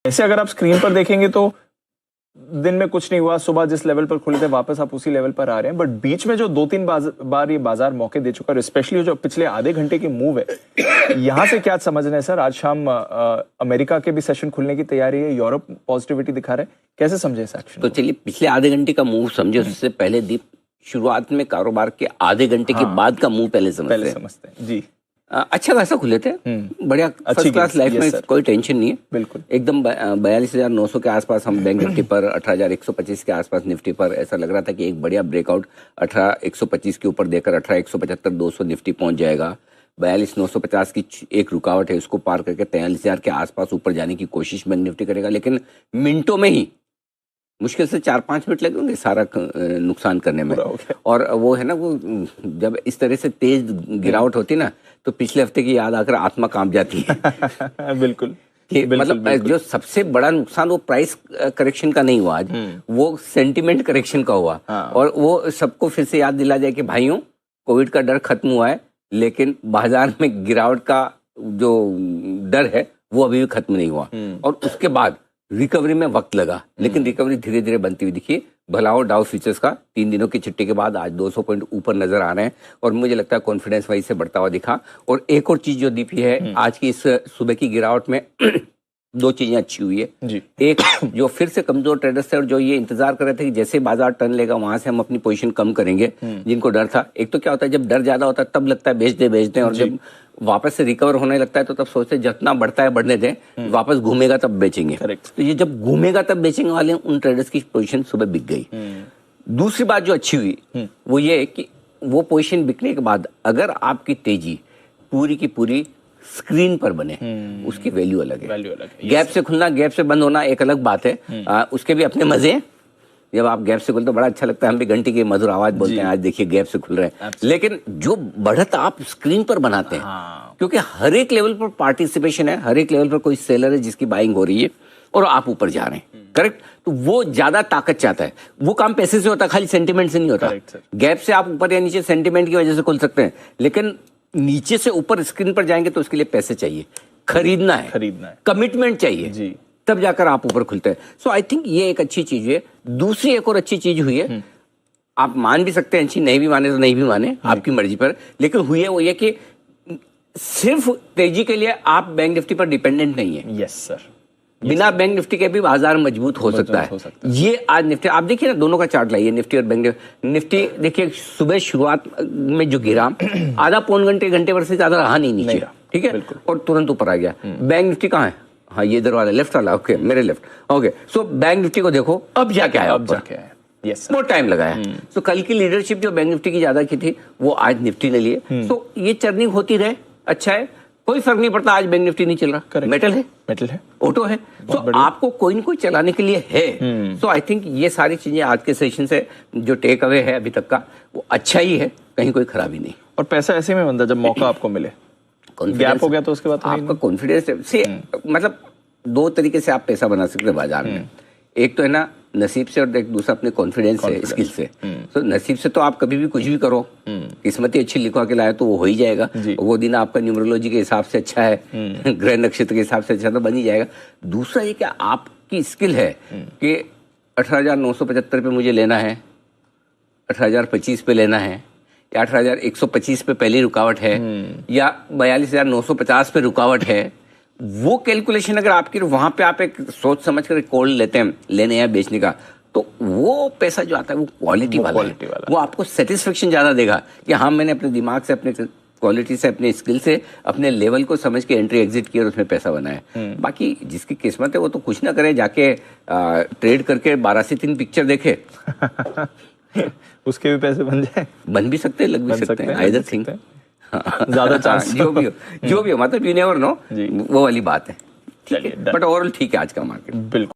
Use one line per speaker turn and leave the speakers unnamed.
ऐसे अगर आप स्क्रीन पर देखेंगे तो दिन में कुछ नहीं हुआ, सुबह जिस लेवल पर खुले थे वापस आप उसी लेवल पर आ रहे हैं, बट बीच में जो 2-3 बार ये बाजार मौके दे चुका है, स्पेशली जो पिछले आधे घंटे की मूव है, यहाँ से क्या समझ रहे हैं सर? आज शाम अमेरिका के भी सेशन खुलने की तैयारी है, यूरोप पॉजिटिविटी दिखा रहा है, कैसे समझे इस एक्शन?
तो चलिए पिछले आधे घंटे का मूव समझे, उससे पहले दीप शुरुआत में कारोबार के आधे घंटे के बाद का मूव पहले समझते हैं जी। अच्छा खासा खुले थे, बढ़िया फर्स्ट क्लास लाइफ में कोई टेंशन नहीं है, बिल्कुल एकदम 42,900 के आसपास हम बैंक निफ्टी पर, 18,125 के आसपास निफ्टी पर। ऐसा लग रहा था कि एक बढ़िया ब्रेकआउट 18,125 के ऊपर देकर 18,175 200 निफ्टी पहुंच जाएगा। 42,950 की एक रुकावट है, उसको पार करके 43,000 के आसपास ऊपर जाने की कोशिश बैंक निफ्टी करेगा, लेकिन मिनटों में ही मुश्किल से 4-5 मिनट लगे होंगे सारा नुकसान करने में। और वो है ना, वो जब इस तरह से तेज गिरावट होती ना, तो पिछले हफ्ते की याद आकर आत्मा कांप जाती है।
बिल्कुल
मतलब जो सबसे बड़ा नुकसान वो प्राइस करेक्शन का नहीं हुआ आज, वो सेंटिमेंट करेक्शन का हुआ। और वो सबको फिर से याद दिला जाए कि भाइयों, कोविड का डर खत्म हुआ है, लेकिन बाजार में गिरावट का जो डर है वो अभी भी खत्म नहीं हुआ। और उसके बाद रिकवरी में वक्त लगा, लेकिन रिकवरी धीरे धीरे बनती हुई दिखी। भला हो डाउ फ्यूचर्स का 3 दिनों की छुट्टी के बाद आज 200 पॉइंट ऊपर नजर आ रहे हैं, और मुझे लगता है कॉन्फिडेंस वहीं से बढ़ता हुआ दिखा। और एक और चीज जो दीपी है आज की इस सुबह की गिरावट में, 2 चीजें अच्छी हुई है जी। एक, जो फिर से कमजोर ट्रेडर्स थे और जो ये इंतजार कर रहे थे कि जैसे बाजार टर्न लेगा वहां से हम अपनी पोजीशन कम करेंगे, जिनको डर था। एक तो क्या होता है, जब डर ज्यादा होता है तब लगता है बेच दे, और जब वापस से रिकवर होने लगता है तो तब सोचते हैं जितना बढ़ता है बढ़ने दें, वापस घूमेगा तब बेचेंगे। तो ये जब घूमेगा तब बेचेंगे वाले उन ट्रेडर्स की पोजीशन सुबह बिक गई। दूसरी बात जो अच्छी हुई वो ये कि वो पोजीशन बिकने के बाद अगर आपकी तेजी पूरी की पूरी स्क्रीन पर बने, उसकी वैल्यू अलग है। गैप से खुलना, गैप से बंद होना एक अलग बात है, उसके भी अपने मजे हैं। जब आप गैप से खुलते तो बड़ा अच्छा लगता है, हम भी घंटी की मधुर आवाज बोलते हैं, आज देखिए गैप से खुल रहे हैं। लेकिन जो बढ़त आप स्क्रीन पर बनाते हैं, क्योंकि हर एक लेवल पर पार्टिसिपेशन है, हर एक लेवल पर कोई सेलर है जिसकी बाइंग हो रही है और आप ऊपर जा रहे हैं, करेक्ट? तो वो ज्यादा ताकत चाहता है। वो काम पैसे से होता है, खाली सेंटिमेंट से नहीं होता। गैप से आप ऊपर या नीचे सेंटिमेंट की वजह से खुल सकते हैं, लेकिन नीचे से ऊपर स्क्रीन पर जाएंगे तो उसके लिए पैसे चाहिए, खरीदना है, कमिटमेंट चाहिए जी, तब जाकर आप ऊपर खुलते हैं। सो आई थिंक ये एक अच्छी चीज है। दूसरी एक और अच्छी चीज हुई है, आप मान भी सकते हैं अच्छी, नहीं भी माने तो नहीं भी माने, आपकी मर्जी पर, लेकिन हुई है वो ये कि सिर्फ तेजी के लिए आप बैंक निफ्टी पर डिपेंडेंट नहीं है।
यस सर,
बिना बैंक निफ्टी के भी बाजार मजबूत हो सकता है। ये आज निफ्टी आप देखिए ना, दोनों का चार्ट लाइए, निफ्टी और बैंक निफ्टी देखिए, सुबह शुरुआत में जो गिरा, आधा पौन घंटे भर से ज्यादा रहा नहीं नीचे, ठीक है, और तुरंत ऊपर आ गया। बैंक निफ्टी कहाँ है? हाँ, ये इधर वाला, लेफ्ट वाला, ओके, मेरे left, okay. So bank Nifty को देखो अब जाके आया, बहुत टाइम लगाया। तो कल की लीडरशिप जो बैंक निफ्टी की ज्यादा की थी वो आज निफ्टी ने लिए। तो ये चर्निंग होती रहे, अच्छा है, कोई फर्क नहीं पड़ता आज बैंक निफ्टी नहीं चल रहा, मेटल है, ऑटो है, तो आपको कोई न कोई चलाने के लिए है। सो आई थिंक ये सारी चीजें आज के सेशन से जो टेक अवे है अभी तक का, वो अच्छा ही है, कहीं कोई खराबी नहीं।
और पैसा ऐसे में बनता जब मौका आपको मिले, गैप हो गया तो उसके बाद
आपका कॉन्फिडेंस से, मतलब 2 तरीके से आप पैसा बना सकते हैं बाजार में। एक तो है ना नसीब से, और एक दूसरा अपने कॉन्फिडेंस से, स्किल से। तो नसीब से तो आप कभी भी कुछ भी करो, किस्मती अच्छी लिखवा के लाए तो वो हो ही जाएगा। वो दिन आपका न्यूमरोलॉजी के हिसाब से अच्छा है, ग्रह नक्षत्र के हिसाब से अच्छा, तो बन ही जाएगा। दूसरा ये कि आपकी स्किल है कि 18,975 पे मुझे लेना है, 18,025 पे लेना है, या 18,125 पे पहली रुकावट है, या 42,950 पे रुकावट है। वो कैलकुलेशन अगर आपकी, वहां पे आप एक सोच समझ कर कॉल लेते हैं लेने या बेचने का, तो वो पैसा जो आता है वो क्वालिटी वाला है। वो आपको सेटिस्फेक्शन ज्यादा देगा कि हाँ, मैंने अपने दिमाग से, अपने क्वालिटी से, अपने स्किल से, अपने लेवल को समझ के एंट्री एग्जिट किया और उसमें पैसा बनाया। बाकी जिसकी किस्मत है वो तो कुछ ना करे, जाके ट्रेड करके 12 से 3 पिक्चर देखे
उसके भी पैसे बन जाए,
बन भी सकते हैं, लग भी सकते हैं, आइदर थिंग,
ज्यादा चांस
जो भी हो, मतलब यू नेवर नो, वो वाली बात है। ठीक है, बट ओवरऑल ठीक है आज का मार्केट, बिल्कुल।